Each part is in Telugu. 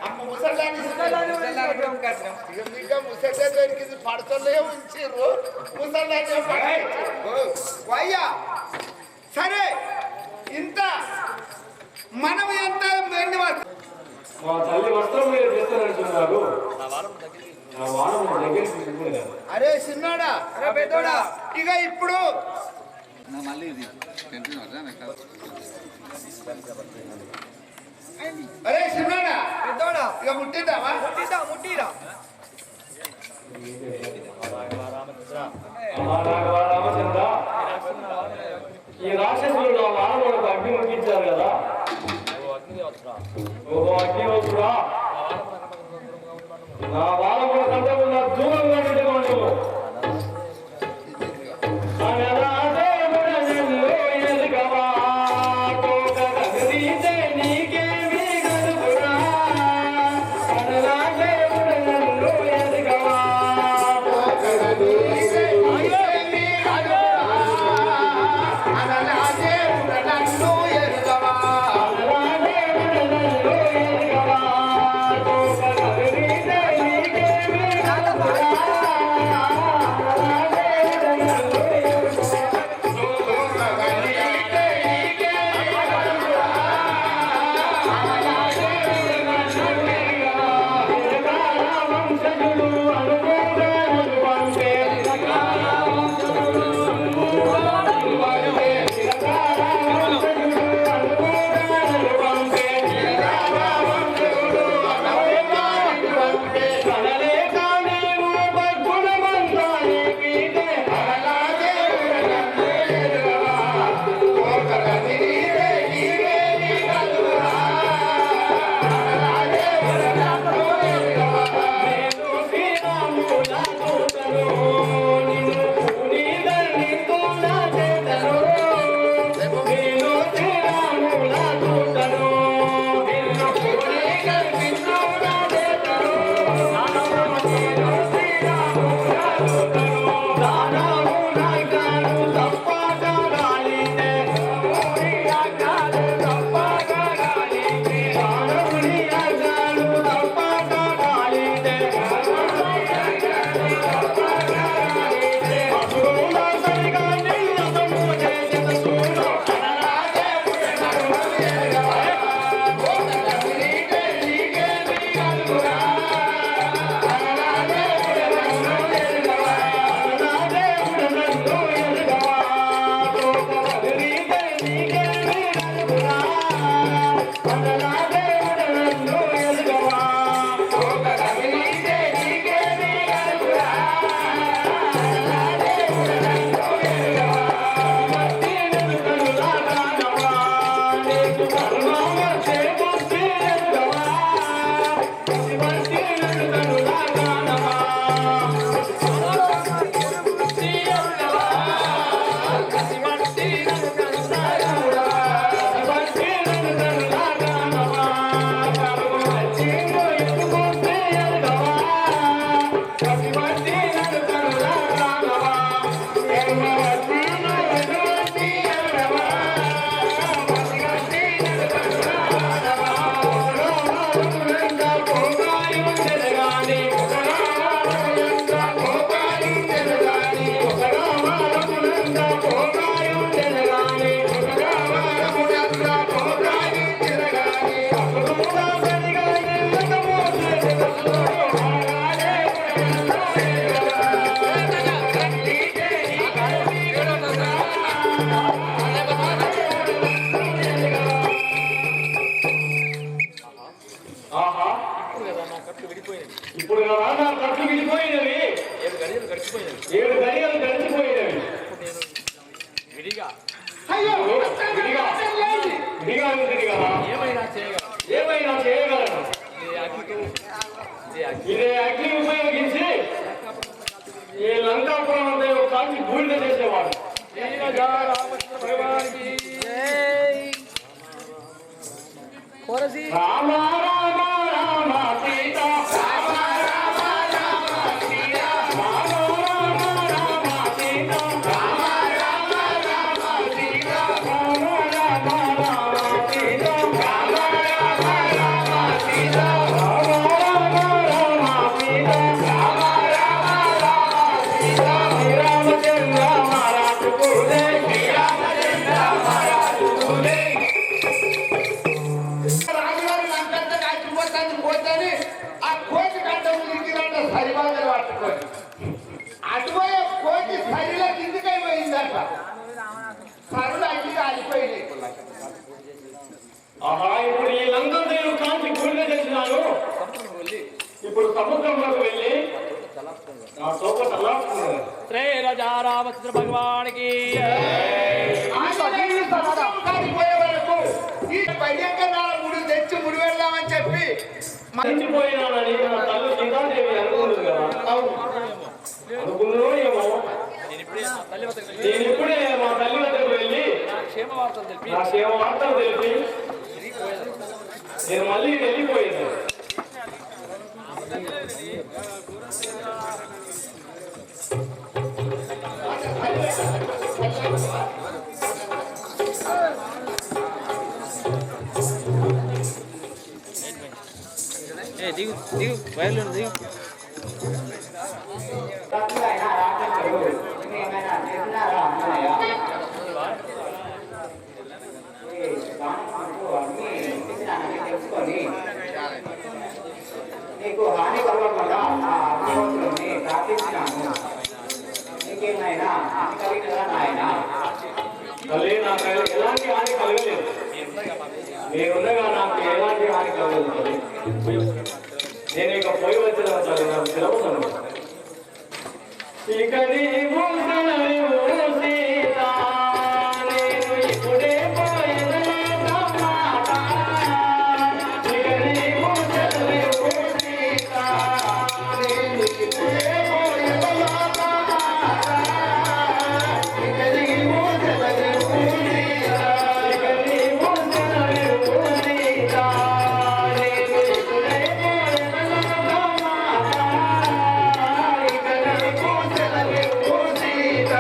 అమ్మ ముసలాన్ని ఇక ముసలి దొరికింది పడతలే ఉంచిర్రు ముసలాన్ని అయ్యా సరే ఇంత మనం ఎంత మా తల్లి వస్త్రం మీరు చేస్తారంటున్నారు. అరే చిన్నోడా అరే పెద్దోడా ఇక ఇప్పుడు అరే చిన్నోడా పెద్దోడా ఇక ముట్టిద్దామా ముట్టిరా రామచంద్ర ఈ రాక్షసులు నా మానవులకు అగ్ని ముట్టించారు కదా. ఓహో అగ్నివత్తుడా, నా బాలకుల కంటే ఉన్న దూరంగా నిలబడు. ఇప్పుడు నా ఖర్చు విడిపోయినవి 7 గడియలు గడిచిపోయినవి విడిగా ఏమైనా చేయగలను. ఇదే అగ్ని ఉపయోగించి ఈ లంకాపురం అంతా కాల్చి బూడిద చేసేవాడు. రామ రామ రామ సీత Oh నా సోపట అలా శ్రీ రాజా రామచంద్ర భగవానికి కాడికి పోయే వరకు ఈ భయంకరాల ముడి తెచ్చి ముడి వెళ్దామని చెప్పి మర్చిపోయినానని నా తల్లి సీతాదేవి అనుకున్నది కదా అనుకున్నాను ఏమో నేను ఇప్పుడే మా తల్లి వద్దకు వెళ్ళి నా క్షేమ వార్తలు తెలిపి నేను మళ్ళీ వెళ్ళిపోయాను. దిగు దిగు బయలు దిగు నీకు హాని కలగకుండా ఆ అగ్నిహోత్రుని ప్రార్థించినాను. నీకేమైనా హాని కలిగినదా నాయన? తల్లి నాకు ఎలాంటి హాని కలగలేదు. నేనుండగా నాకు ఎలాంటి హాని కలగలేదు. నేను ఇక పోయి వచ్చిన తల్లి నాకు సెలవుతాను. ఇక నీవు సెలవు సీత, నేను ఇప్పుడే పోయేదన్నమాట. ఇక నీవు సెలవు సీత, నేను ఇప్పుడే పోయేదన్నమాట. ఇక నీవు సెలవు సీత, ఇక నీవు సెలవు సీత, నేను ఇప్పుడే పోయేదన్నమాట. ఇక నీవు సెలవు సీత,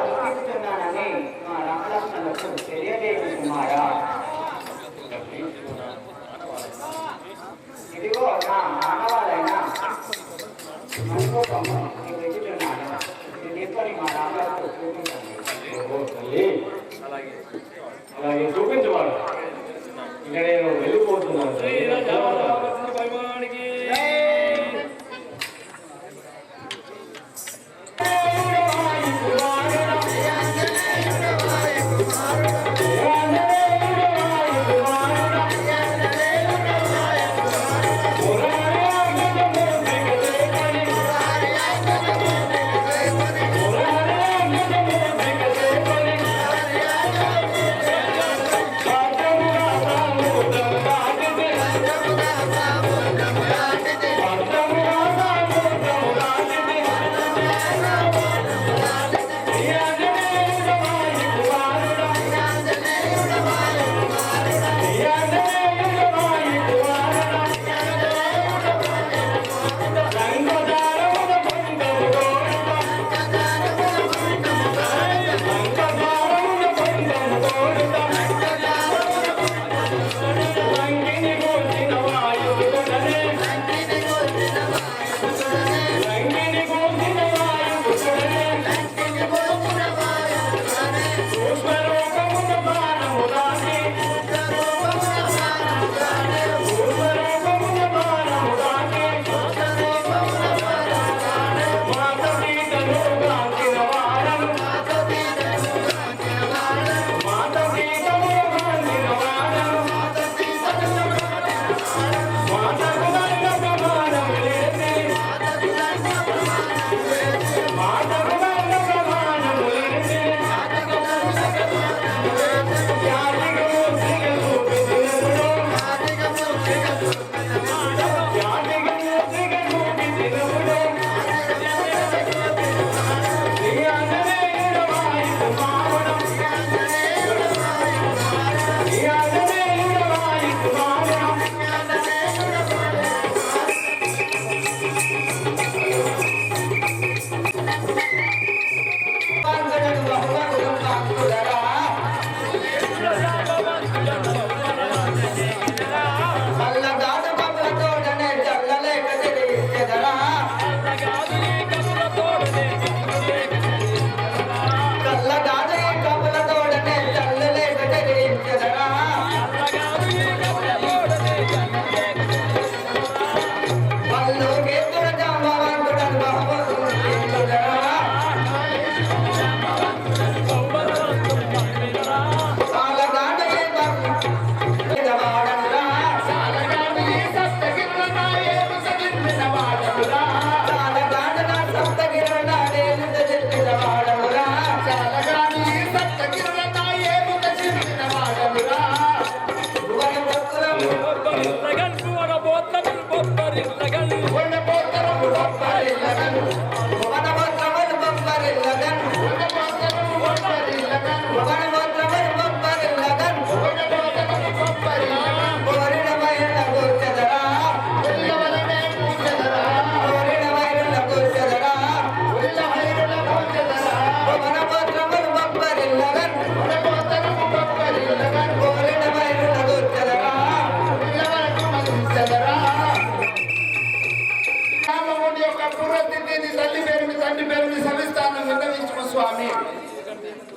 దుఃఖిస్తున్నానని మా రామలక్ష్మణులకు తెలియజేయు కుమారా. ఇదిగో నా మానవాలైన మనకోపము నీకు ఇచ్చుతున్నాను. ఇది తీసుకొని మా రామలకు చూపించండి. తల్లి అలాగే చూపించవాడు. ఇక నేను వెళ్ళిపోతున్నాను. శ్రీ రాజా రామచంద్ర భగవానికి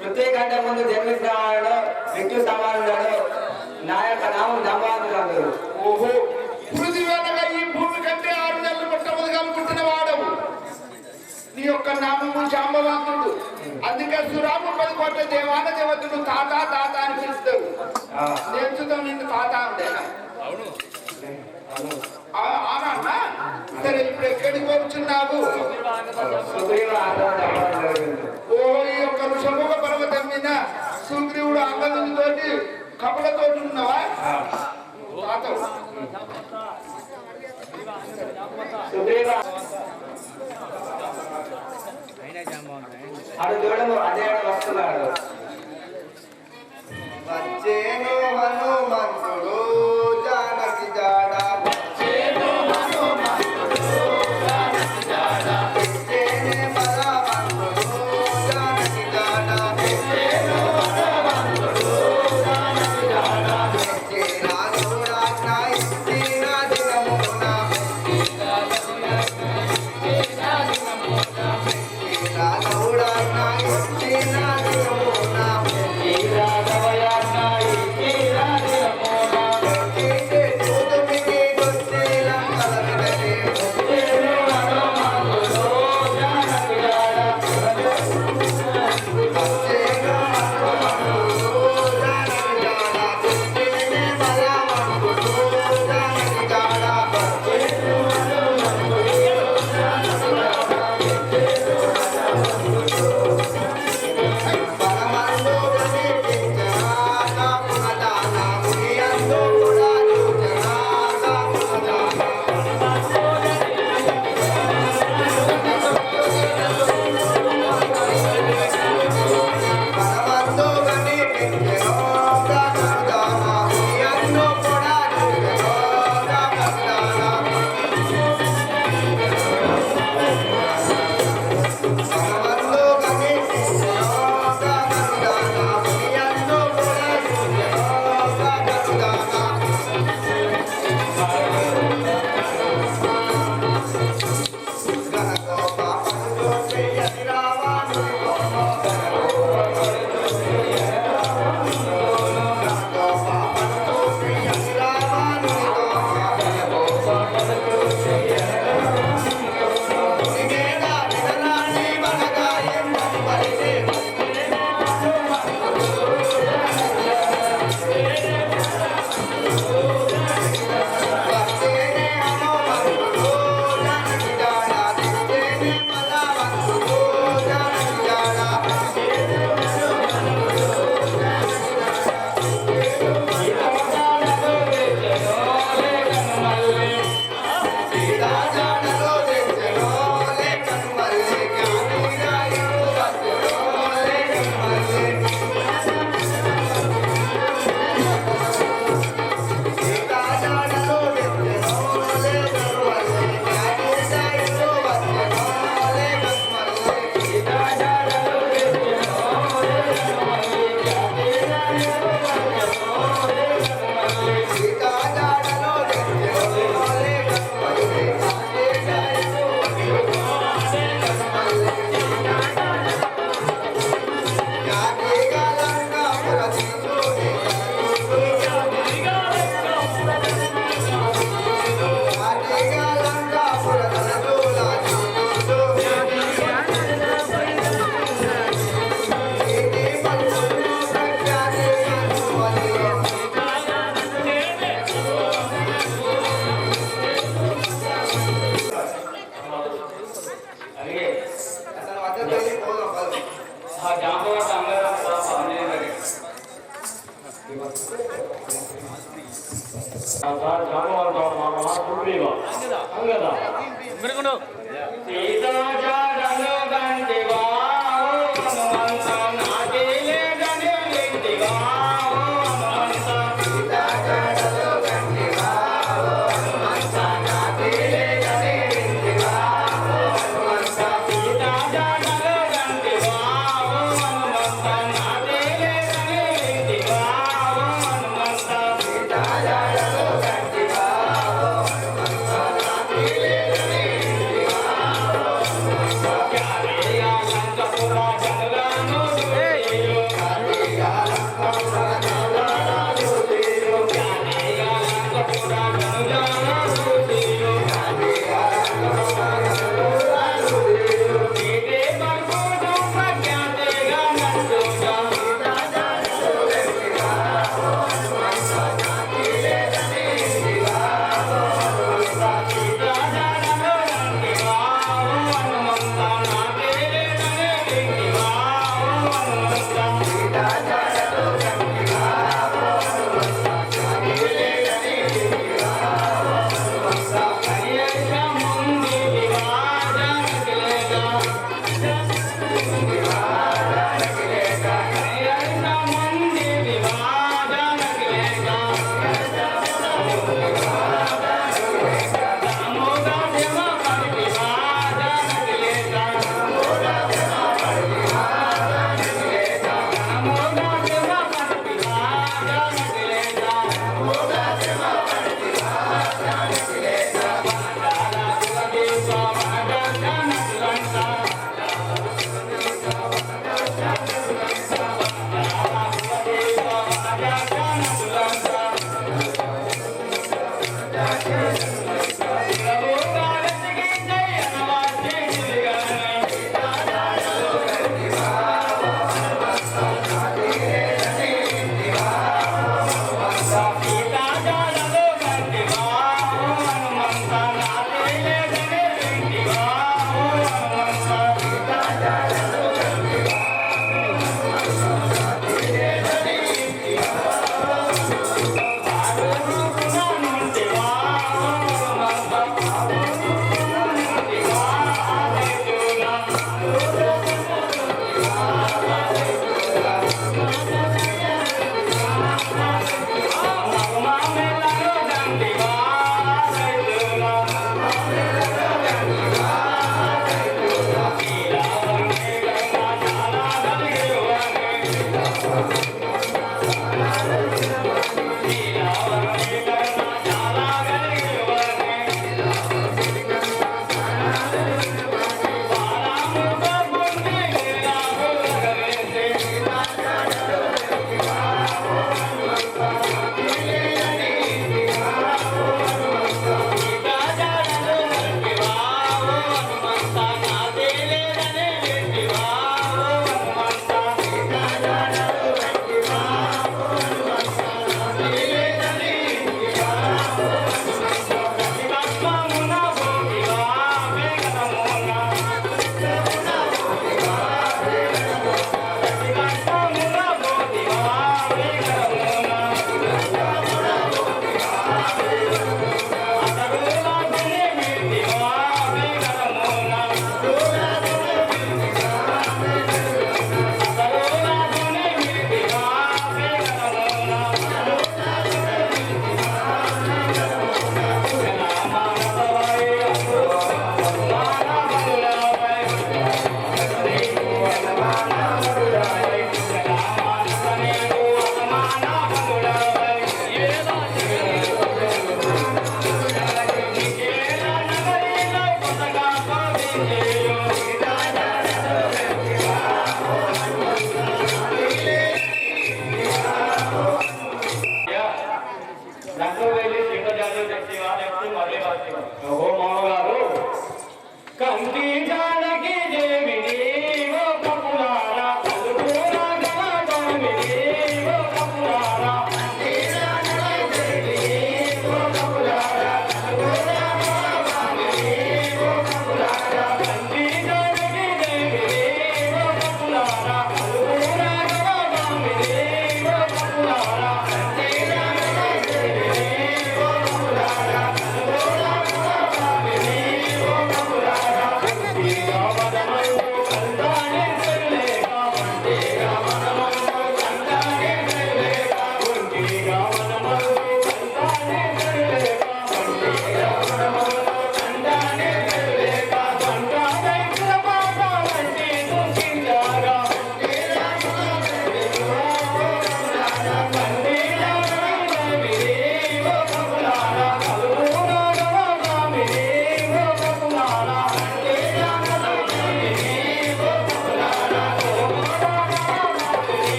ప్రత్యేకంగా ముందు జన్మించినవాడు మృత్యు సమానుడు నా యొక్క నామం దంబాదుడు. ఓహో, పృథివీనగా ఈ భూమి కంటే 6 నెలలు మొట్టమొదటిగా పుట్టిన వాడవు. నీ యొక్క నామము జాంబవంతుడు. అందుకే సురాము 10 కోట్ల దేవాన దేవతలు తాత తాత అని పిలుస్తారు. నేర్చుతో నిన్ను తాత ఉండేనా? అవునా? సరే, ఇప్పుడు ఎక్కడికి వచ్చున్నావు? ఓ, ఈ యొక్క ఋషముఖ పర్వతం మీద సుగ్రీవుడు అంగదునితోటి కపలతోటి ఉన్నావా? అడు చూడము అదే వస్తున్నాడు. వచ్చేను హనుమంతుడు జానకి జాడ, వచ్చేను హనుమంతుడు జానకి జాడ, వచ్చేనే బలవంతుడు జానకి జాడ, ఆ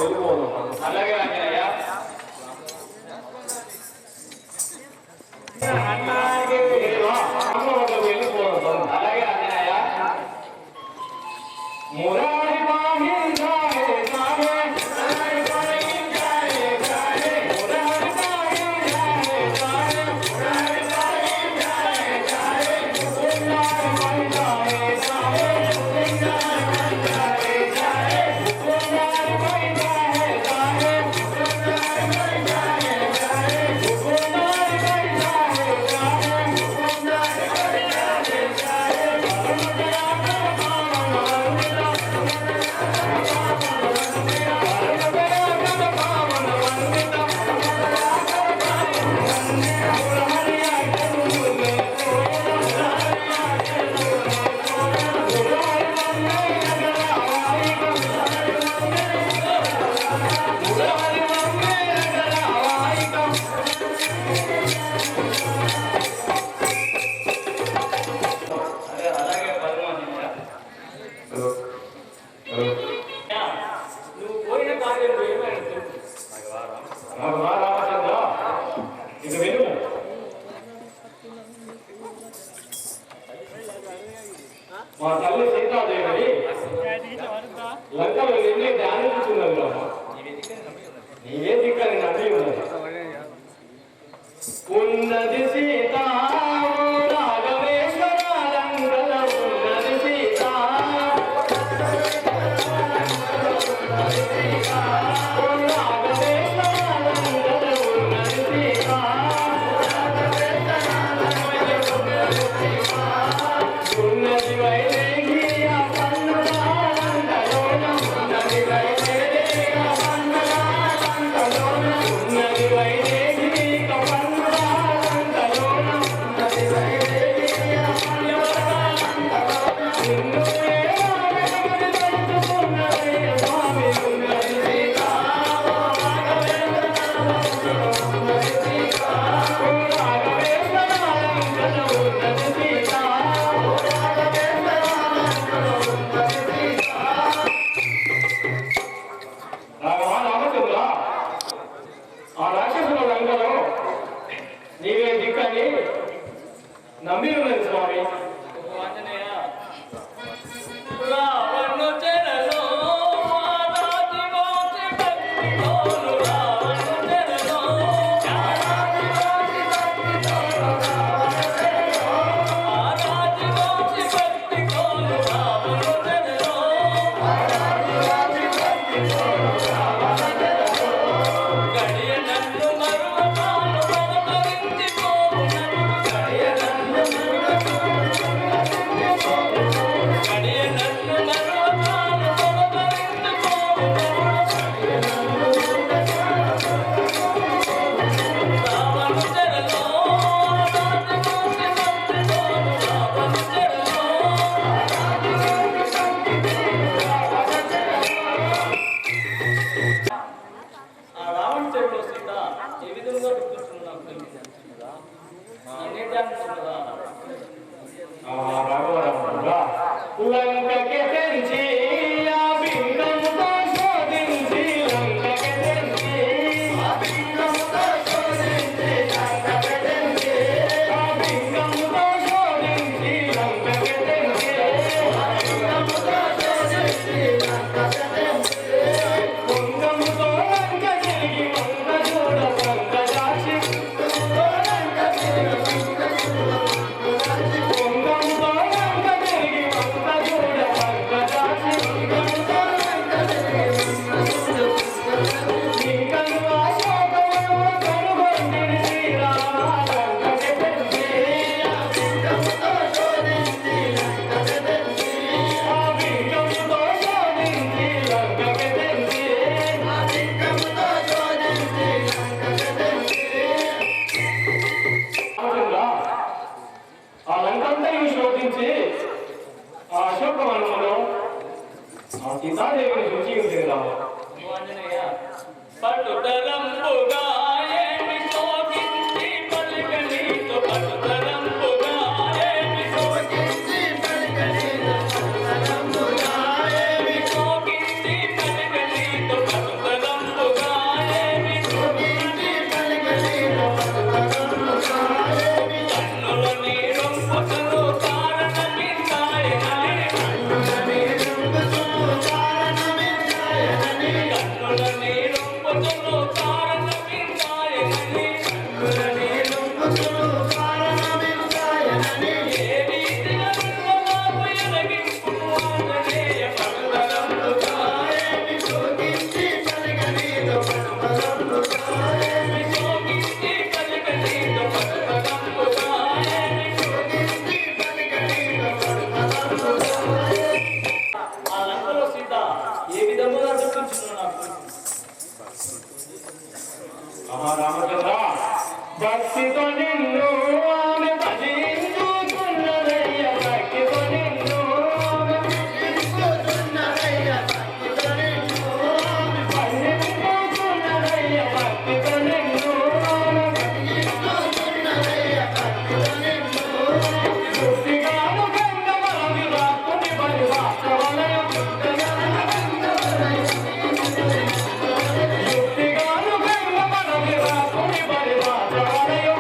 వెళ్ళిపోదాం. అలాగే ఆంజనేయ. అమ్మ వద్దకు వెళ్ళిపోదాం. అలాగే ఆంజనేయ. మురారి పాహిందాయే సాగే మురారి పాహిందాయే సాగే మురారి పాహిందాయే సాగే మురారి పాహిందాయే సాగే మురారి పాహిందాయే సాగే మురారి పాహిందాయే సాగే మురారి పాహిందాయే సాగే మురారి పాహిందాయే సాగే మురారి అలాగే పరమాత్మ. నువ్వు పోయిన కార్యం ఏమైనా రామచంద్ర ఇక వెళ్ళు. మా తల్లి సీతాదేవిని లంకలో నిన్నే ధ్యానించుతున్నది. నీవే దిక్కని నమ్మి ఉన్నది. ఉన్నది సీత రాఘవేశ్వర లంకలో ఉన్నది సీత. ఉన్నది వైదేహి ఆ పన్నుల లంకలోన ఉన్నది వైదేహి ఆ పన్నుల లంకలోన రామచంద్ర భక్తితో నిన్ను ఆమె భజించుతున్నదయ్య భక్తితో నిన్ను భజించుతున్నదయ్య భక్తితో నిన్ను వృత్తిగాను గంగమల విరాక్కుని పరివాసవలయం యుక్తిగాను గంగమల విరాక్కుని పరివాసవలయం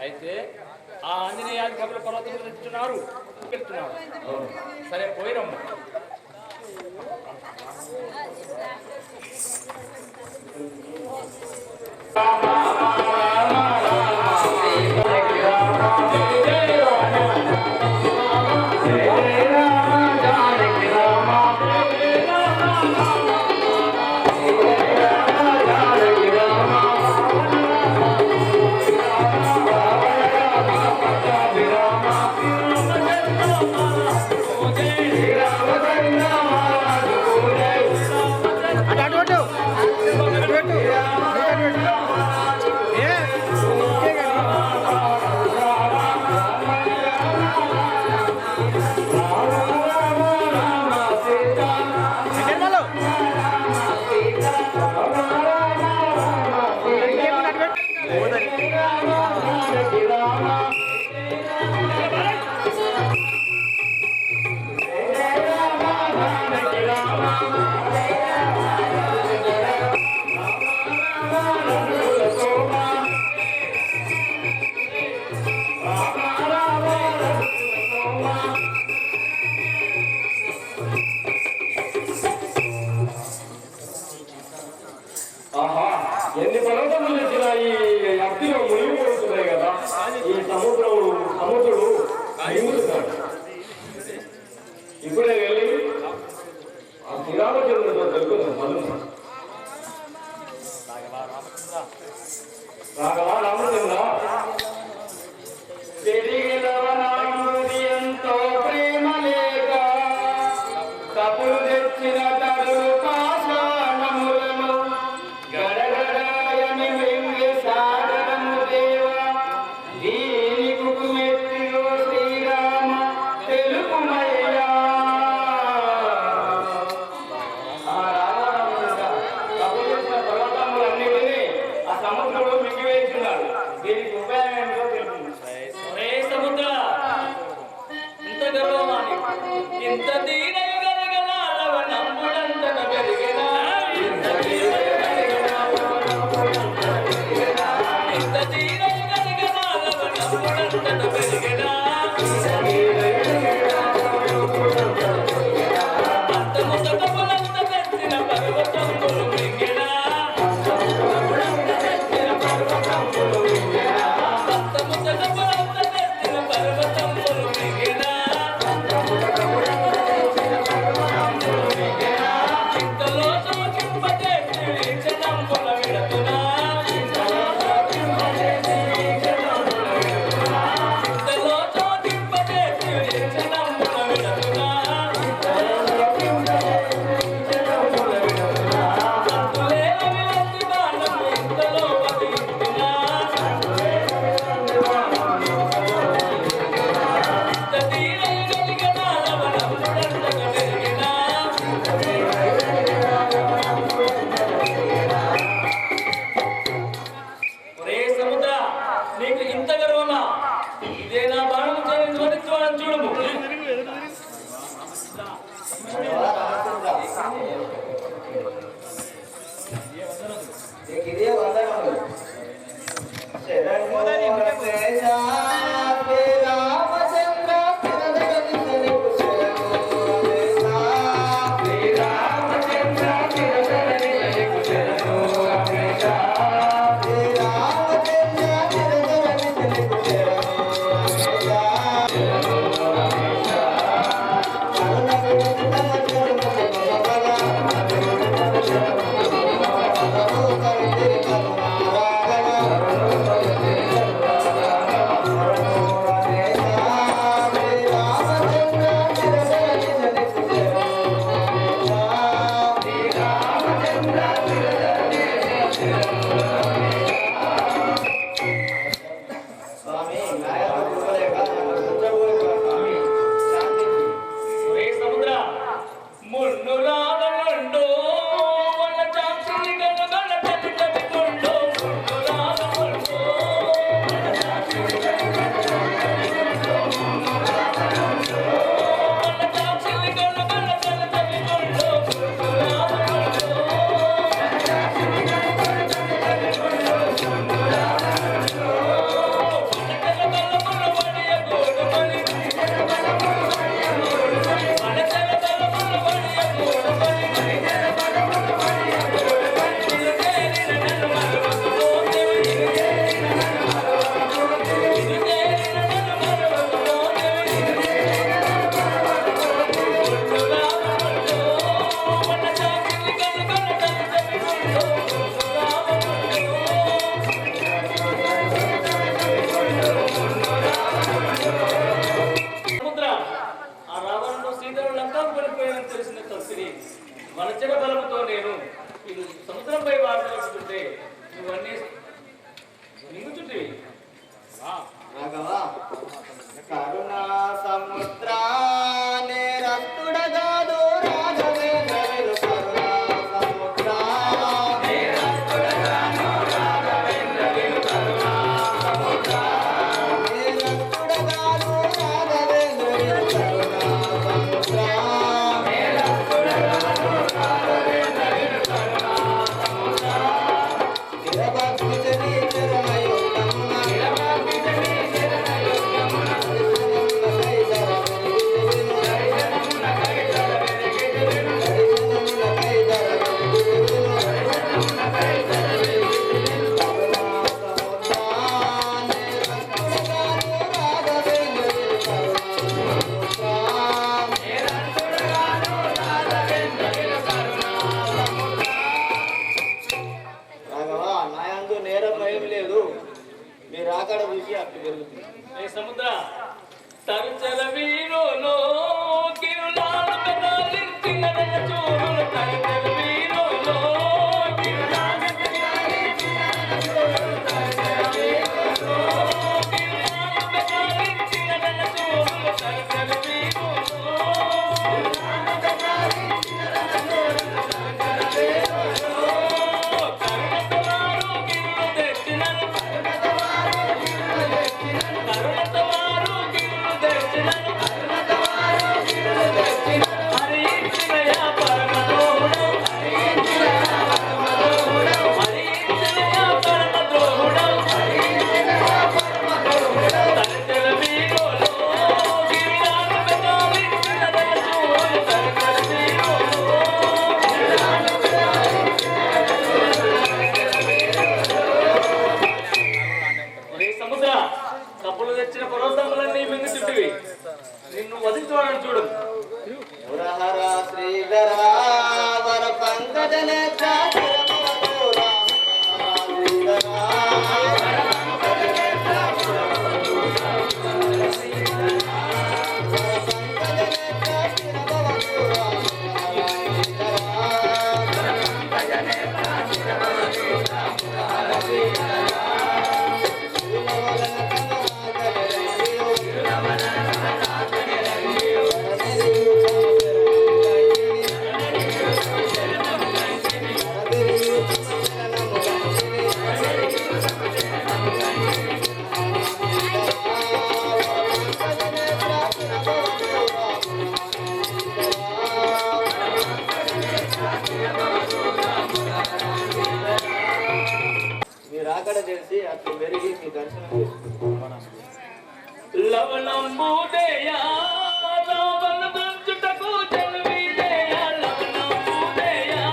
అయితే ఆ ఆంజనేయాది కబులు పర్వతం వెళ్తున్నారు. సరే పోయినమ్మ. ఎన్ని పర్వతములు తెచ్చినా ఈ అగ్నిలో మునిగిపోతున్నాయి కదా. ఈ సముద్రుడు మునుగుతున్నాడు. ఇప్పుడే వెళ్ళి ఆ శ్రీరామచంద్రుడితో తెలుపుతున్నాం. మధు రాఘవా రామచంద్ర, ఎంతో ప్రేమ లేక తప్పులు తెచ్చిన తరులు పాషాణములను గడగడాయని వెంగి సాగరము దేవ దీని కుకుమెత్తిలో శ్రీరామ తెలుపుమయ్యా. ఆ రామరాముడుగా తప్పులు తెచ్చిన పర్వతములన్నిటినీ ఆ సముద్రంలో మింగివేస్తున్నాడు. దీనికి ఉపాయం ఏంటో తెలుపు. సముద్ర ఇంత గర్వమాని ఇంత దీనయుగనగల నమ్ముడంతట పెరిగిన ఇంత దీనయుగనగల మనచర బలముతో నేను ఈ సముద్రంపై వాడుతుంటే నువ్వన్నీ నింగుచుంటివి. రాఘవ కరుణా సముద్రానే రత్తుడగాదు రాఘవేంద్ర కరుణా సముద్రానే రత్తుడగాదు రాఘవేంద్ర కరుణా సముద్రానే రత్తుడగాదు రాఘవేంద్ర కరుణా సముద్రానే రత్తుడగాదు రాఘవేంద్ర కరుణా సముద్రానే తిరభక్తిని తిరమయుక్తమున తిరభక్తిని తిరమయుక్తమున మీరు ఆకడ చూసి అట్టు పెరుగుతుంది. సముద్ర తరుచల వీరులో కిరులాల పెదాలించిన చూరులు తరుచల వీరులో కిరులాల పెదాలించిన చూరులు తరుచల వీరులో కిరులాల పెదాలించిన చూరులు తరుచల వీరులో కిరులాల పెదాలించిన చూరులు తరుచల వీరులో కరుణతవారు కిరులు తెచ్చినను కరుణతవారు గిరులు తెచ్చినను హరించినయా పరమద్రోహుడు హరించినయా పరమద్రోహుడు తరచల వీరులో గిరిలాల పెదాలించిన చూరులు తరచల వీరులో సముద్ర కప్పులు తెచ్చిన పర్వతములన్నీ మింగుచుంటివి. నిన్ను వధించవాలని చూడు. పురహర శ్రీధరా వర పంకజ నేత్ర చిరమధురా శ్రీధరా మీరు అక్కడ తెలిసి అట్లా పెరిగి మీ దర్శనం చేసుకుంటాం. లవణంబుదేయా రావణ దంచుటకు జన్మిదేయా లవణంబుదేయా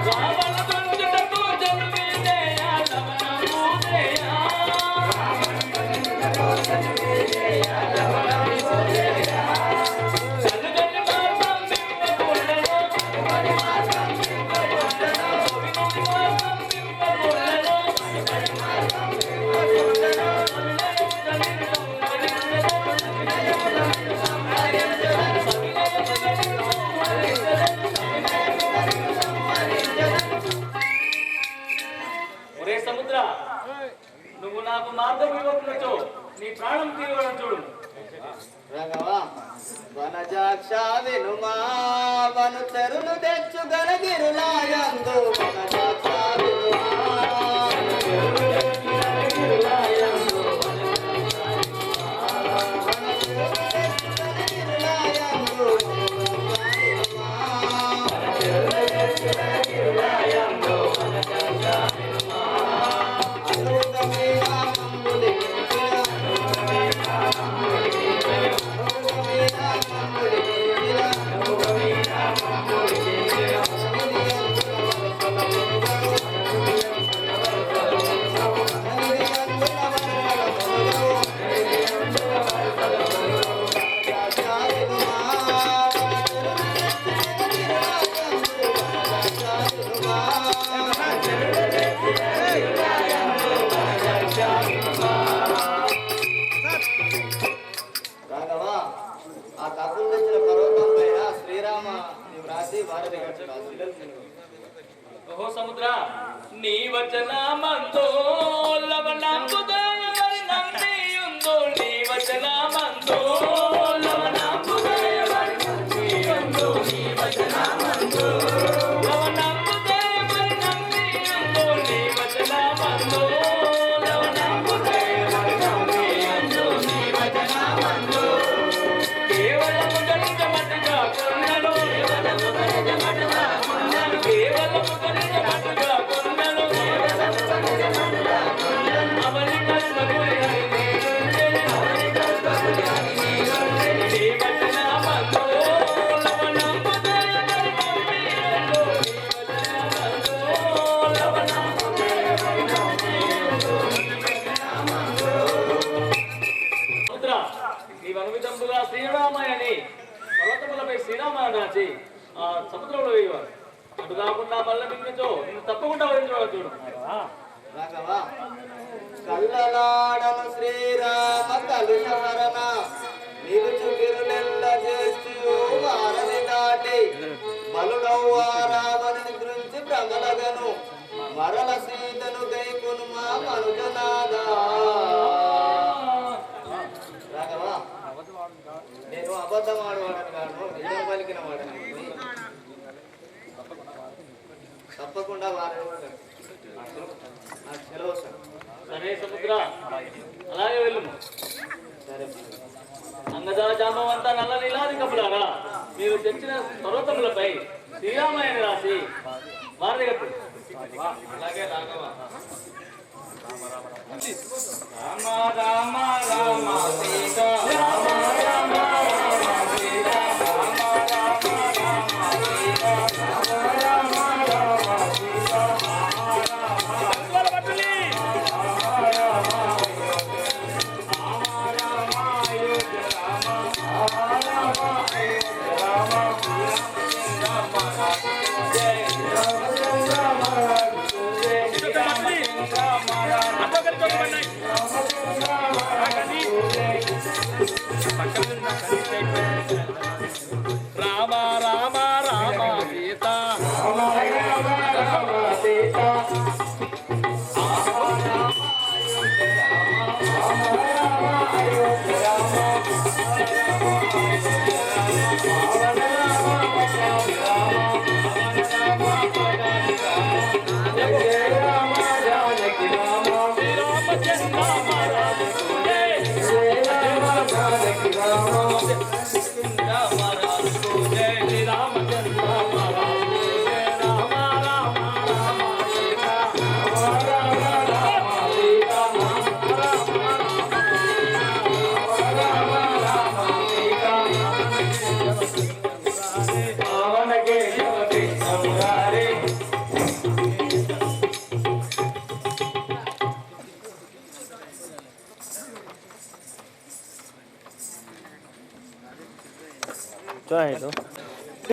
రావణ దంచుటకు జన్మిదేయా లవణంబుదేయా చదుగని మార్గం దివ్వకుండలో చదుగని మార్గం దివ్వకుండలో వినుడి మార్గం దివ్వకుండలో ఒరే సముద్ర నువ్వు నాకు మార్గం ఇవ్వకున్నచో నీ ప్రాణం తీయవడం చూడు. రాఘవ వనజాక్ష వినుమా వను చెరులు తెచ్చు గనగిరులాయందు వనజాక్ష వినుమా ఆ తప్పులు తెచ్చిన పర్వతం పైన శ్రీరామ నీవు రాసి భారతి కట్టాలి. ఓహో సముద్ర నీ వచన మందో లవణంబుదయ మరి నమ్మియుందో నీ వచన మందో లవణంబుదయ మరి నమ్మియుందో నీ వచన మందో లవణంబుదయ మరి నమ్మియుందో నీ వచన మందో లవణంబుదయ మరి నమ్మియుందో నీ వచన మందో కేవలము గణిత మటుగా కొన్నను కేవలము గణిత మటుగా కొన్నను కేవలము గణిత మటుగా కొన్నను కేవలము గణిత మటుగా కొన్నను అవని కల్పగురి హరి నీరుండే అవని కల్పగురి హరి నీరుండే నీ వచన మందో లవణంబుదయ మరి నమ్మియుందో నీ వచన మందో లవణంబుదయ మరి నమ్మియుందో నీ వచన మందో సముద్ర నీవు అనుమితంబుగా శ్రీరామాయని పర్వతములపై శ్రీరామాయణ రాసి ఆ సముద్రంలో వేయవారు అటు కాకుండా మళ్ళీ మింగించో నేను తప్పకుండా వదిలించవాలి చూడు రాఘవ కల్లలాడను శ్రీరామ కలుషహరణ నిలుచు గిరులెల్ల చేర్చు వారని దాటి బలుడవ్వా రావణుని గురించి భ్రమలగను మరల సీతను గైకును మా మనుజనాదా. రాఘవ నేను అబద్ధం ఆడవాడని కాను నిజం పలికిన వాడని తప్పకుండా వారని సెలవు సార్. సరే సముద్ర అలాగే వెళ్ళుము సరే అంగదా జామవంతా నల్ల నీలాది కప్పులారా మీరు తెచ్చిన పర్వతములపై శ్రీరామాయణ రాసి వారి దగ్గర అలాగే Raghava Rama Rama Rama Sita Rama Rama Rama Sita Rama Rama Rama Sita Rama Rama Rama Sita Rama Rama Rama Sita Rama Rama Rama Sita Cho này thôi.